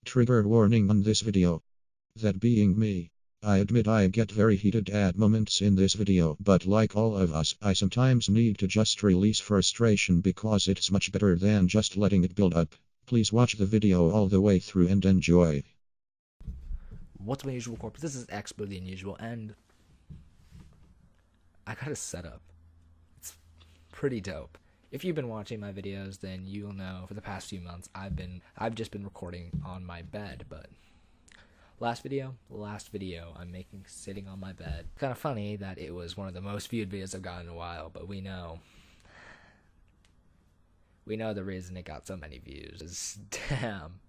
Trigger warning on this video. That being me. I admit I get very heated at moments in this video, but like all of us, I sometimes need to just release frustration because it's much better than just letting it build up. Please watch the video all the way through and enjoy. What's my usual corpus? This is X, but the unusual, and I got a setup. It's pretty dope. If you've been watching my videos, then you'll know for the past few months I've just been recording on my bed, but last video I'm making sitting on my bed. Kind of funny that it was one of the most viewed videos I've gotten in a while, but we know the reason it got so many views is damn.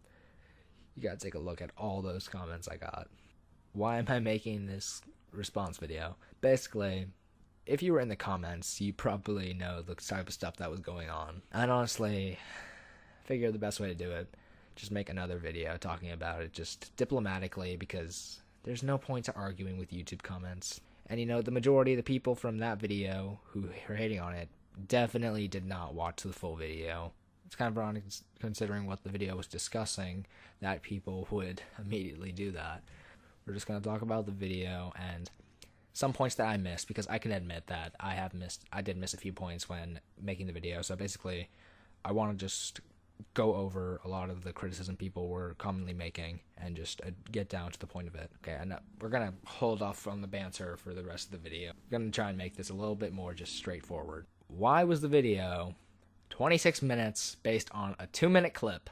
You gotta take a look at all those comments I got. Why am I making this response video? Basically, if you were in the comments, you probably know the type of stuff that was going on. And honestly, figure the best way to do it, just make another video talking about it just diplomatically, because there's no point to arguing with YouTube comments. And you know, the majority of the people from that video who are hating on it definitely did not watch the full video. It's kind of ironic considering what the video was discussing that people would immediately do that. We're just going to talk about the video and some points that I missed, because I can admit that I did miss a few points when making the video. So basically, I want to just go over a lot of the criticism people were commonly making and just get down to the point of it. Okay, and we're going to hold off on the banter for the rest of the video. I'm going to try and make this a little bit more just straightforward. Why was the video 26 minutes based on a 2-minute clip?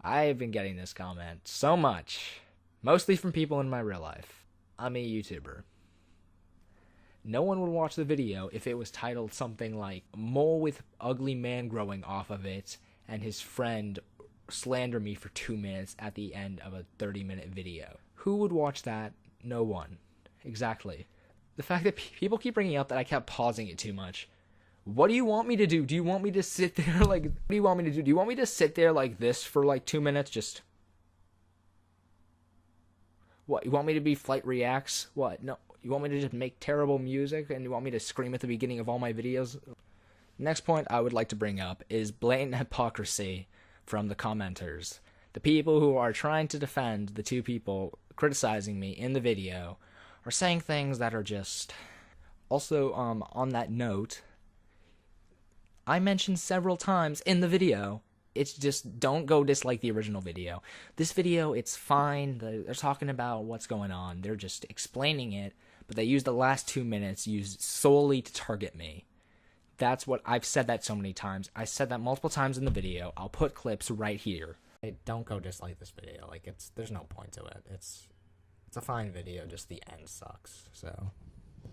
I've been getting this comment so much, mostly from people in my real life. I'm a YouTuber. No one would watch the video if it was titled something like "Mole with ugly man growing off of it and his friend slander me for 2 minutes at the end of a 30-minute video." Who would watch that? No one. Exactly. The fact that people keep bringing up that I kept pausing it too much. What do you want me to do? Do you want me to sit there like... What do you want me to do? Do you want me to sit there like this for like 2 minutes just... What, you want me to be Flight Reacts? What, no, you want me to just make terrible music and you want me to scream at the beginning of all my videos? Next point I would like to bring up is blatant hypocrisy from the commenters. The people who are trying to defend the two people criticizing me in the video are saying things that are just... Also, on that note, I mentioned several times in the video, it's just, don't go dislike the original video. This video, it's fine. They're talking about what's going on. They're just explaining it, but they use the last 2 minutes used solely to target me. That's what, I've said that so many times. I said that multiple times in the video. I'll put clips right here. Hey, don't go dislike this video. Like, there's no point to it. It's a fine video, just the end sucks, so.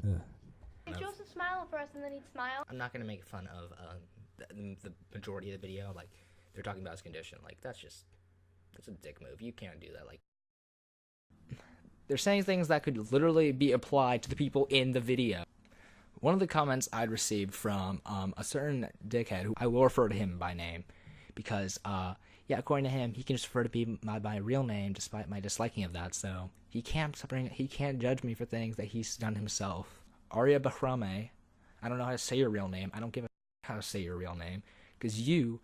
Ugh. Hey, Joseph, smile for us, and then he'd smile. I'm not going to make fun of the majority of the video. Like, they're talking about his condition. Like, that's a dick move. You can't do that. Like, they're saying things that could literally be applied to the people in the video. One of the comments I'd received from a certain dickhead, who I will refer to him by name, because, yeah, according to him, he can just refer to my real name despite my disliking of that, so he can't judge me for things that he's done himself. Arya Bahrame, I don't know how to say your real name. I don't give a how to say your real name, because you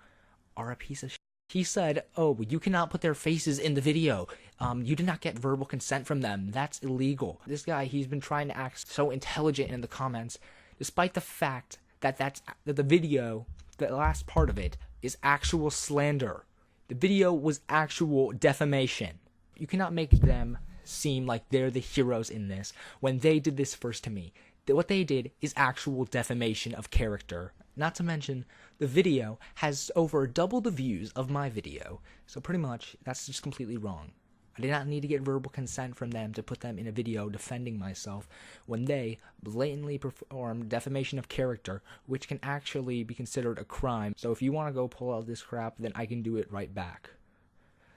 are a piece of shit. He said, oh, you cannot put their faces in the video. You did not get verbal consent from them. That's illegal. This guy, he's been trying to act so intelligent in the comments, despite the fact that that the video, the last part of it, is actual slander. The video was actual defamation. You cannot make them seem like they're the heroes in this when they did this first to me. What they did is actual defamation of character. Not to mention, the video has over double the views of my video. So pretty much, that's just completely wrong. I did not need to get verbal consent from them to put them in a video defending myself when they blatantly performed defamation of character, which can actually be considered a crime. So if you want to go pull out this crap, then I can do it right back.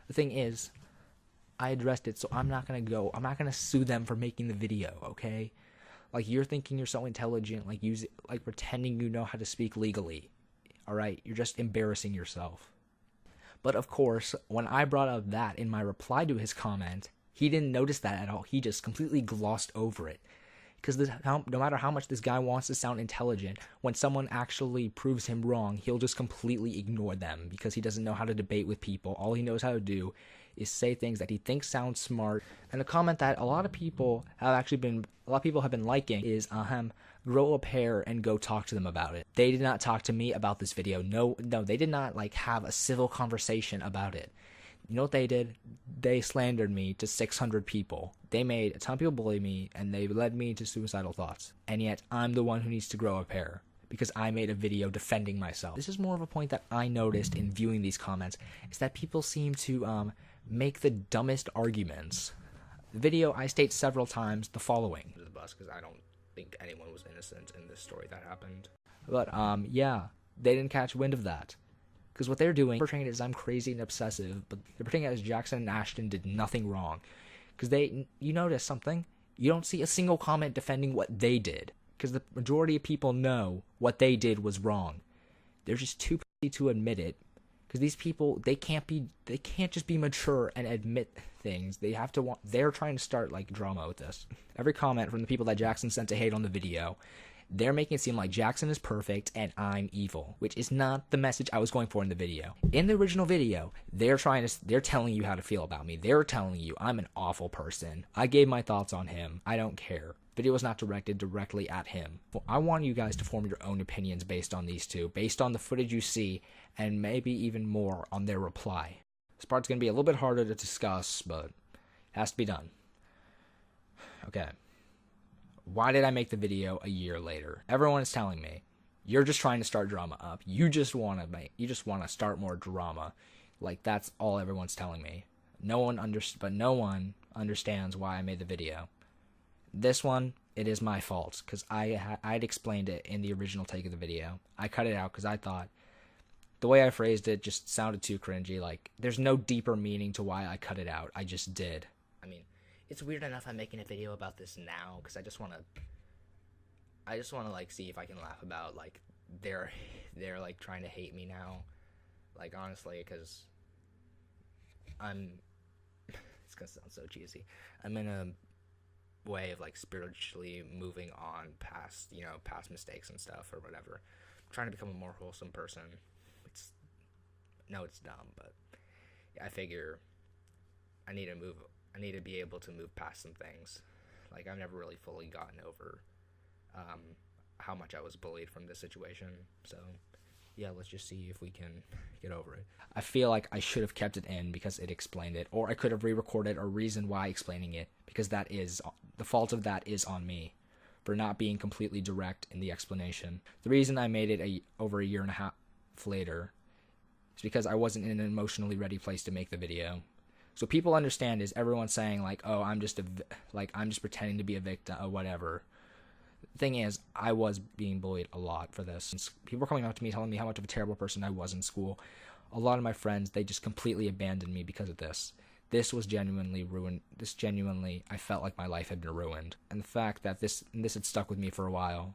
The thing is, I addressed it, so I'm not going to sue them for making the video, okay? Like, you're thinking you're so intelligent, like pretending you know how to speak legally. Alright, you're just embarrassing yourself. But of course, when I brought up that in my reply to his comment, he didn't notice that at all. He just completely glossed over it. Because no matter how much this guy wants to sound intelligent, when someone actually proves him wrong, he'll just completely ignore them because he doesn't know how to debate with people. All he knows how to do is say things that he thinks sound smart. And a comment that a lot of people have been liking is, grow a pair and go talk to them about it. They did not talk to me about this video. No, they did not have a civil conversation about it. You know what they did? They slandered me to 600 people. They made a ton of people bully me, and they led me to suicidal thoughts. And yet, I'm the one who needs to grow a pair because I made a video defending myself. This is more of a point that I noticed in viewing these comments, is that people seem to make the dumbest arguments. The video, I state several times the following. The bus, because I don't think anyone was innocent in this story that happened. But, yeah, they didn't catch wind of that. Because what they're doing, portraying it as I'm crazy and obsessive, but they're portraying it as Jackson and Ashton did nothing wrong. Because you notice something? You don't see a single comment defending what they did. Because the majority of people know what they did was wrong. They're just too pussy to admit it. Because these people, they can't just be mature and admit things. They're trying to start drama with this. Every comment from the people that Jackson sent to hate on the video, they're making it seem like Jackson is perfect and I'm evil, which is not the message I was going for in the video. In the original video, they're telling you how to feel about me. They're telling you I'm an awful person. I gave my thoughts on him. I don't care. Video was not directed directly at him. Well, I want you guys to form your own opinions based on these two, based on the footage you see, and maybe even more on their reply. This part's going to be a little bit harder to discuss, but it has to be done. Okay. Why did I make the video a year later? Everyone is telling me, you're just trying to start drama up. You just want to start more drama. That's all everyone's telling me. No one understands why I made the video. This one, it is my fault, because I'd explained it in the original take of the video. I cut it out because I thought the way I phrased it just sounded too cringy. There's no deeper meaning to why I cut it out. I just did. I mean, it's weird enough I'm making a video about this now, because I just want to see if I can laugh about they're trying to hate me now, honestly, because it's gonna sound so cheesy, I'm in a way of spiritually moving on past mistakes and stuff or whatever. I'm trying to become a more wholesome person. It's dumb, but I figure I need to be able to move past some things. I've never really fully gotten over how much I was bullied from this situation. So, yeah, let's just see if we can get over it. I feel like I should have kept it in because it explained it, or I could have re-recorded or reasoned why explaining it, because the fault of that is on me for not being completely direct in the explanation. The reason I made it over a year and a half later is because I wasn't in an emotionally ready place to make the video. So people understand is everyone's saying oh, I'm just pretending to be a victim or whatever. The thing is, I was being bullied a lot for this. People were coming up to me telling me how much of a terrible person I was in school. A lot of my friends, they just completely abandoned me because of this. This was genuinely ruined. I felt like my life had been ruined. And the fact that this had stuck with me for a while.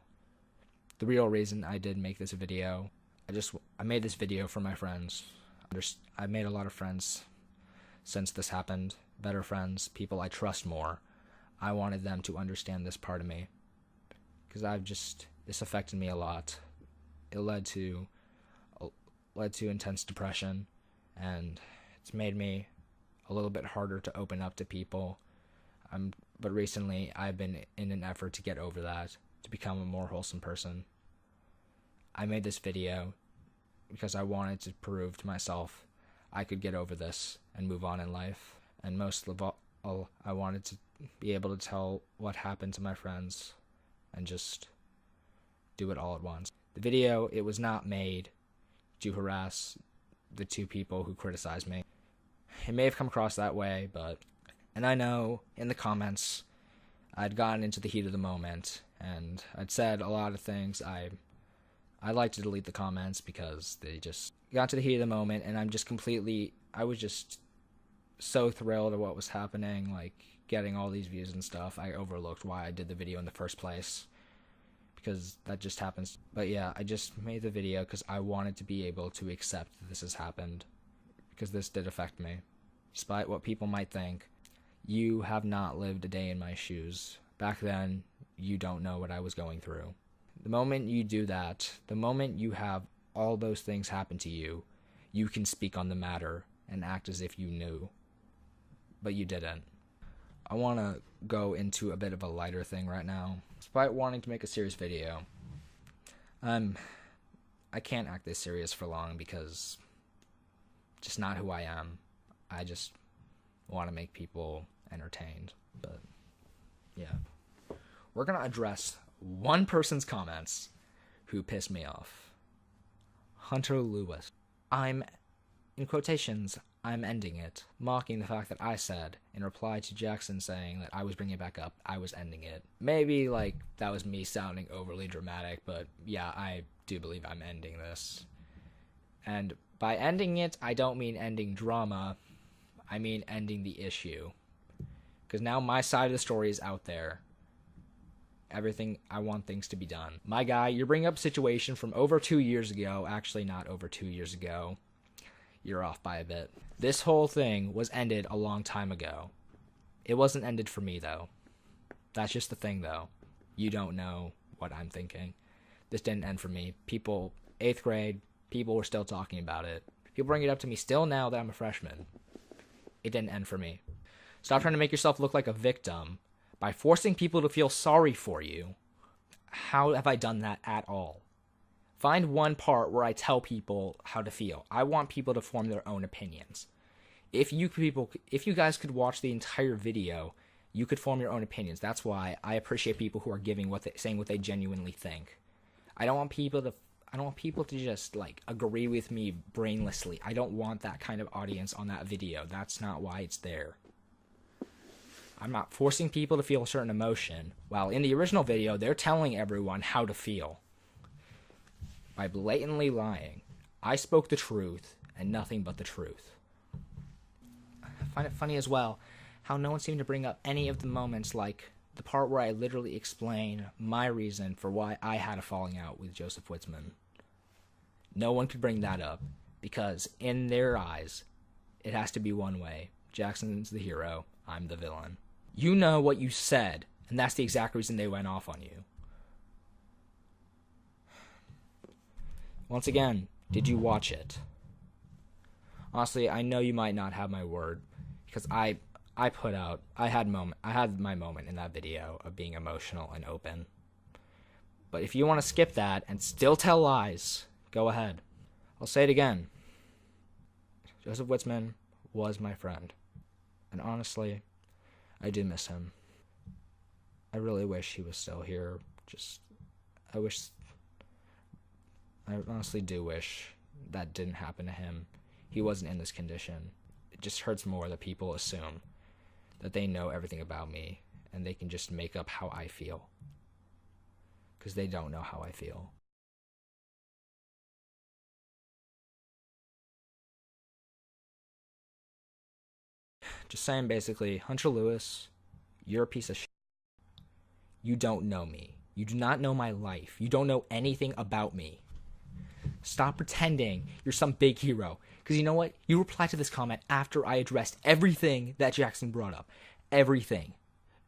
The real reason I did make this video, I made this video for my friends. I made a lot of friends since this happened, better friends, people I trust more. I wanted them to understand this part of me, because this affected me a lot. It led to intense depression, and it's made me a little bit harder to open up to people. But recently, I've been in an effort to get over that, to become a more wholesome person. I made this video because I wanted to prove to myself I could get over this and move on in life. And most of all, I wanted to be able to tell what happened to my friends and just do it all at once. The video, it was not made to harass the two people who criticized me. It may have come across that way, and I know in the comments I'd gotten into the heat of the moment and I'd said a lot of things. I like to delete the comments because they just got to the heat of the moment, and I was just so thrilled at what was happening, getting all these views and stuff. I overlooked why I did the video in the first place, because that just happens. But yeah, I just made the video because I wanted to be able to accept that this has happened, because this did affect me. Despite what people might think, you have not lived a day in my shoes. Back then, you don't know what I was going through. The moment you do that, the moment you have all those things happen to you, you can speak on the matter and act as if you knew. But you didn't. I want to go into a bit of a lighter thing right now. Despite wanting to make a serious video, I can't act this serious for long because just not who I am. I just want to make people entertained. But yeah. We're going to address one person's comments who pissed me off. Hunter Lewis. In quotations, I'm ending it, mocking the fact that I said, in reply to Jackson saying that I was bringing it back up, I was ending it. Maybe, that was me sounding overly dramatic, but yeah, I do believe I'm ending this. And by ending it, I don't mean ending drama, I mean ending the issue. Because now my side of the story is out there. I want things to be done. My guy, you're bringing up a situation from over 2 years ago, actually not over 2 years ago. You're off by a bit. This whole thing was ended a long time ago. It wasn't ended for me, though. That's just the thing, though. You don't know what I'm thinking. This didn't end for me. 8th grade, people were still talking about it. People bring it up to me still now that I'm a freshman. It didn't end for me. Stop trying to make yourself look like a victim by forcing people to feel sorry for you. How have I done that at all? Find one part where I tell people how to feel. I want people to form their own opinions. If you guys could watch the entire video, you could form your own opinions. That's why I appreciate people who are saying what they genuinely think. I don't want people to just agree with me brainlessly. I don't want that kind of audience on that video. That's not why it's there. I'm not forcing people to feel a certain emotion, while in the original video, they're telling everyone how to feel. By blatantly lying, I spoke the truth and nothing but the truth. I find it funny as well how no one seemed to bring up any of the moments like the part where I literally explain my reason for why I had a falling out with Joseph Witzman. No one could bring that up because in their eyes, it has to be one way. Jackson's the hero, I'm the villain. You know what you said, and that's the exact reason they went off on you. Once again, did you watch it? Honestly, I know you might not have my word, because I had my moment in that video of being emotional and open. But if you want to skip that and still tell lies, go ahead. I'll say it again. Joseph Witzman was my friend. And honestly, I do miss him. I really wish he was still here. I honestly do wish that didn't happen to him. He wasn't in this condition. It just hurts more that people assume that they know everything about me and they can just make up how I feel. Because they don't know how I feel. Just saying basically, Hunter Lewis, you're a piece of shit. You don't know me. You do not know my life. You don't know anything about me. Stop pretending you're some big hero. Because you know what? You replied to this comment after I addressed everything that Jackson brought up. Everything.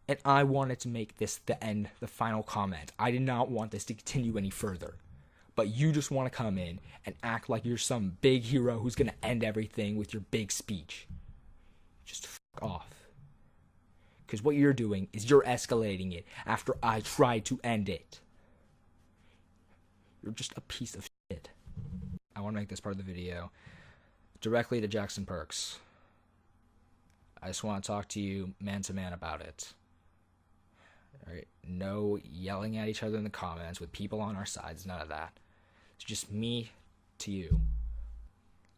And I wanted to make this the final comment. I did not want this to continue any further. But you just want to come in and act like you're some big hero who's going to end everything with your big speech. Just fuck off. Because what you're doing is you're escalating it after I tried to end it. You're just a piece of shit. I want to make this part of the video directly to Jackson Perks. I just want to talk to you man to man about it. Alright, no yelling at each other in the comments with people on our sides, none of that. It's just me to you.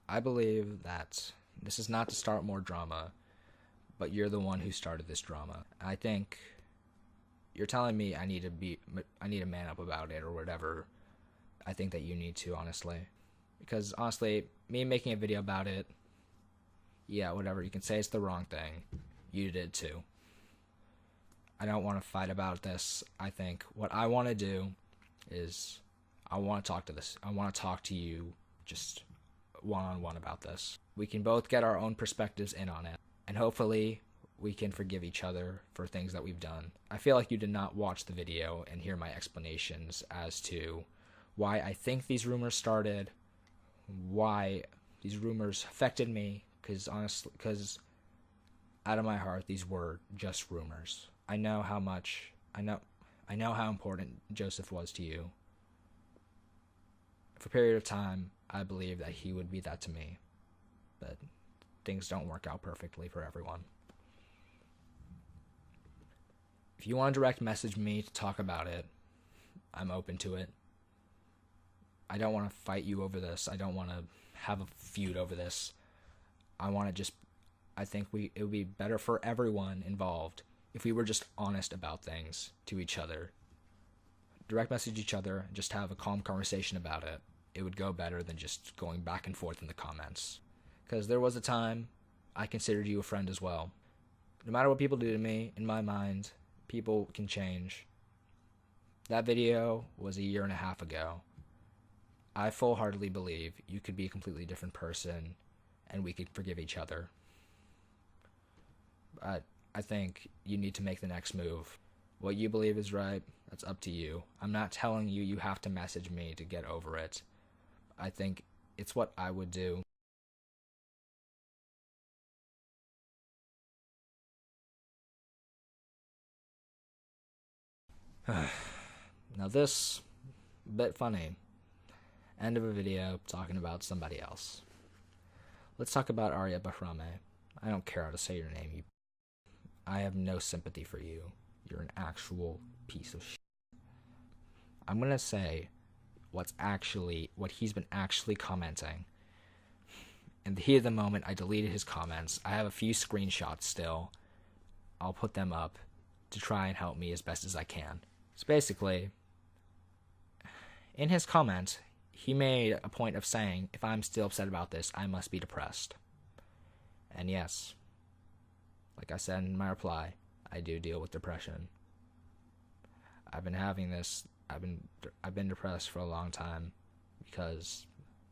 I believe that this is not to start more drama, but you're the one who started this drama. I think you're telling me I need to man up about it or whatever. I think that you need to, honestly. Because, honestly, me making a video about it, yeah, whatever, you can say it's the wrong thing. You did too. I don't want to fight about this. I think what I want to do is I want to talk to you just one-on-one about this. We can both get our own perspectives in on it. And hopefully we can forgive each other for things that we've done. I feel like you did not watch the video and hear my explanations as to why I think these rumors started, why these rumors affected me, because out of my heart, these were just rumors. I know how important Joseph was to you. For a period of time, I believe that he would be that to me. But things don't work out perfectly for everyone. If you want to direct message me to talk about it, I'm open to it. I don't want to fight you over this. I don't want to have a feud over this. I think it would be better for everyone involved if we were just honest about things to each other. Direct message each other and just have a calm conversation about it. It would go better than just going back and forth in the comments. Because there was a time I considered you a friend as well. No matter what people do to me, in my mind, people can change. That video was 1.5 years ago. I full-heartedly believe you could be a completely different person and we could forgive each other. But I think you need to make the next move. What you believe is right, that's up to you. I'm not telling you you have to message me to get over it. I think it's what I would do. Now this, a bit funny. End of a video talking about somebody else. Let's talk about Arya Bahrame. I don't care how to say your name. I have no sympathy for you. You're an actual piece of shit. I'm gonna say what he's been actually commenting. In the heat of the moment, I deleted his comments. I have a few screenshots still. I'll put them up to try and help me as best as I can. So basically, in his comment, he made a point of saying, if I'm still upset about this, I must be depressed. And yes, like I said in my reply, I do deal with depression. I've been having this, I've been depressed for a long time because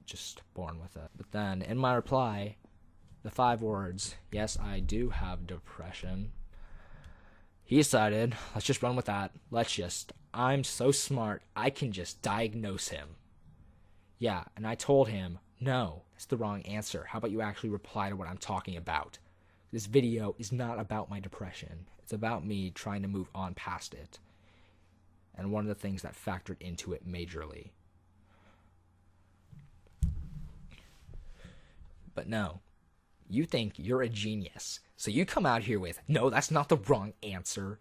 just born with it. But then in my reply, the 5 words, yes, I do have depression, he decided, let's just run with that. I'm so smart, I can just diagnose him. Yeah, and I told him, no, that's the wrong answer. How about you actually reply to what I'm talking about? This video is not about my depression. It's about me trying to move on past it. And one of the things that factored into it majorly. But no, you think you're a genius. So you come out here with, no, that's not the wrong answer.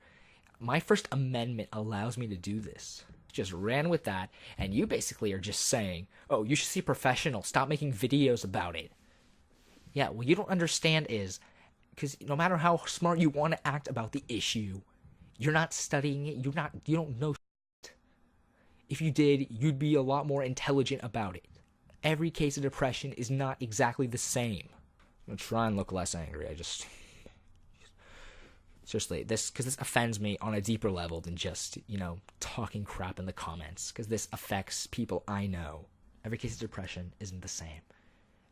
My First Amendment allows me to do this. Just ran with that, and you basically are just saying, oh, you should see a professional, stop making videos about it. Yeah, what you don't understand is, because no matter how smart you want to act about the issue, you're not studying it, you don't know shit. If you did, you'd be a lot more intelligent about it. Every case of depression is not exactly the same. I'm gonna try and look less angry. Seriously, because this offends me on a deeper level than just, talking crap in the comments. Because this affects people I know. Every case of depression isn't the same.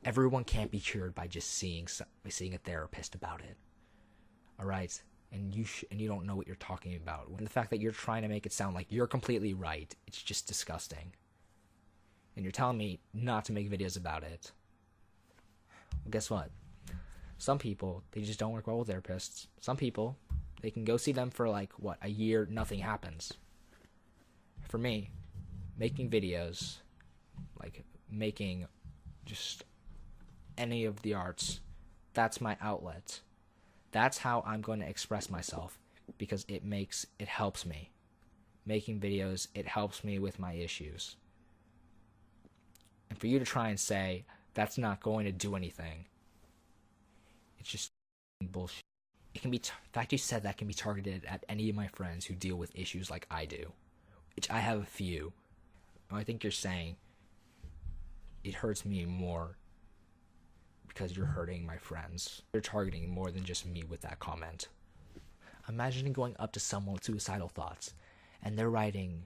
Everyone can't be cured by just seeing a therapist about it. All right? And you don't know what you're talking about. And the fact that you're trying to make it sound like you're completely right, it's just disgusting. And you're telling me not to make videos about it. Well, guess what? Some people, they just don't work well with therapists. Some people, they can go see them for a year, nothing happens. For me, making videos, making just any of the arts, that's my outlet. That's how I'm going to express myself because it helps me. Making videos, it helps me with my issues. And for you to try and say that's not going to do anything, it's just bullshit. It can be, the fact you said that can be targeted at any of my friends who deal with issues like I do, which I have a few. I think you're saying it hurts me more because you're hurting my friends. You're targeting more than just me with that comment. Imagine going up to someone with suicidal thoughts and they're writing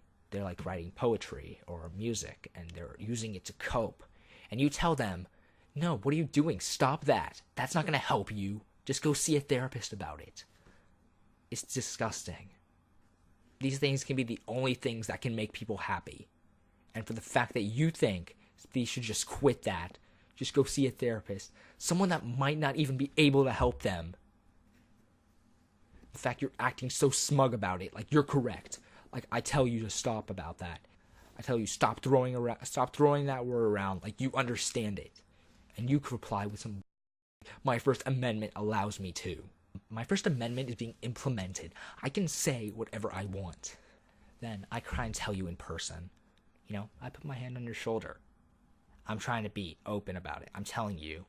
poetry or music and they're using it to cope. And you tell them, no, what are you doing? Stop that. That's not going to help you. Just go see a therapist about it. It's disgusting. These things can be the only things that can make people happy. And for the fact that you think they should just quit that, just go see a therapist, someone that might not even be able to help them. The fact you're acting so smug about it, like you're correct. Like I tell you to stop about that. I tell you stop throwing that word around like you understand it. And you could reply with some, my First Amendment allows me to. My First Amendment is being implemented. I can say whatever I want. Then I try and tell you in person. You know, I put my hand on your shoulder. I'm trying to be open about it. I'm telling you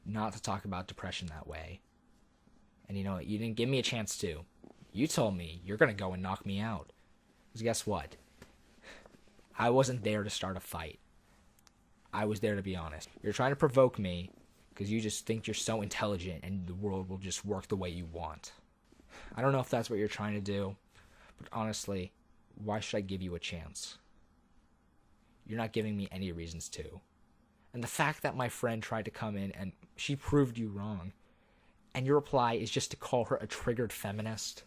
not to talk about depression that way. And you know what? You didn't give me a chance to. You told me you're going to go and knock me out. Because guess what? I wasn't there to start a fight. I was there to be honest. You're trying to provoke me because you just think you're so intelligent and the world will just work the way you want. I don't know if that's what you're trying to do, but honestly, why should I give you a chance? You're not giving me any reasons to. And the fact that my friend tried to come in and she proved you wrong, and your reply is just to call her a triggered feminist.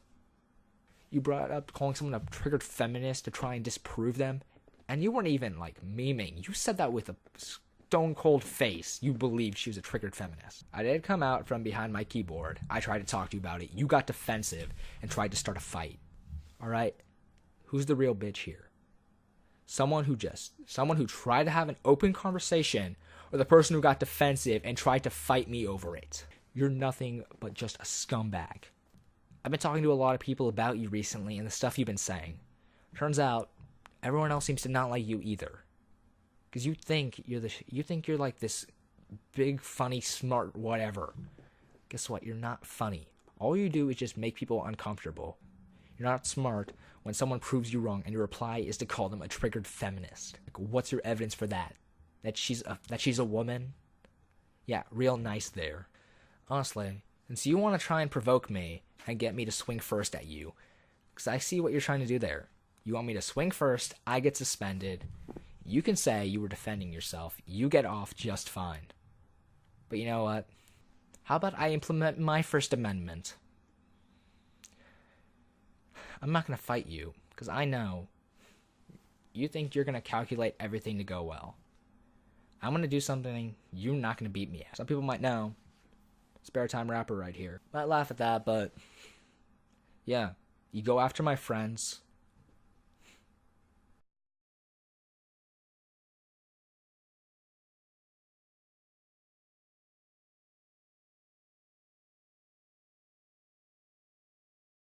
You brought up calling someone a triggered feminist to try and disprove them, and you weren't even like memeing. You said that with a stone cold face. You believed she was a triggered feminist. I did come out from behind my keyboard. I tried to talk to you about it. You got defensive and tried to start a fight. Alright? Who's the real bitch here? Someone who tried to have an open conversation, or the person who got defensive and tried to fight me over it? You're nothing but just a scumbag. I've been talking to a lot of people about you recently and the stuff you've been saying. Turns out, everyone else seems to not like you either. Because you think you're like this big, funny, smart, whatever. Guess what? You're not funny. All you do is just make people uncomfortable. You're not smart when someone proves you wrong and your reply is to call them a triggered feminist. Like, what's your evidence for that? That she's a woman? Yeah, real nice there. Honestly, since you want to try and provoke me and get me to swing first at you, because I see what you're trying to do there. You want me to swing first, I get suspended. You can say you were defending yourself. You get off just fine. But you know what? How about I implement my First Amendment? I'm not going to fight you, because I know you think you're going to calculate everything to go well. I'm going to do something you're not going to beat me at. Some people might know. Spare time rapper right here. Might laugh at that, but yeah. You go after my friends.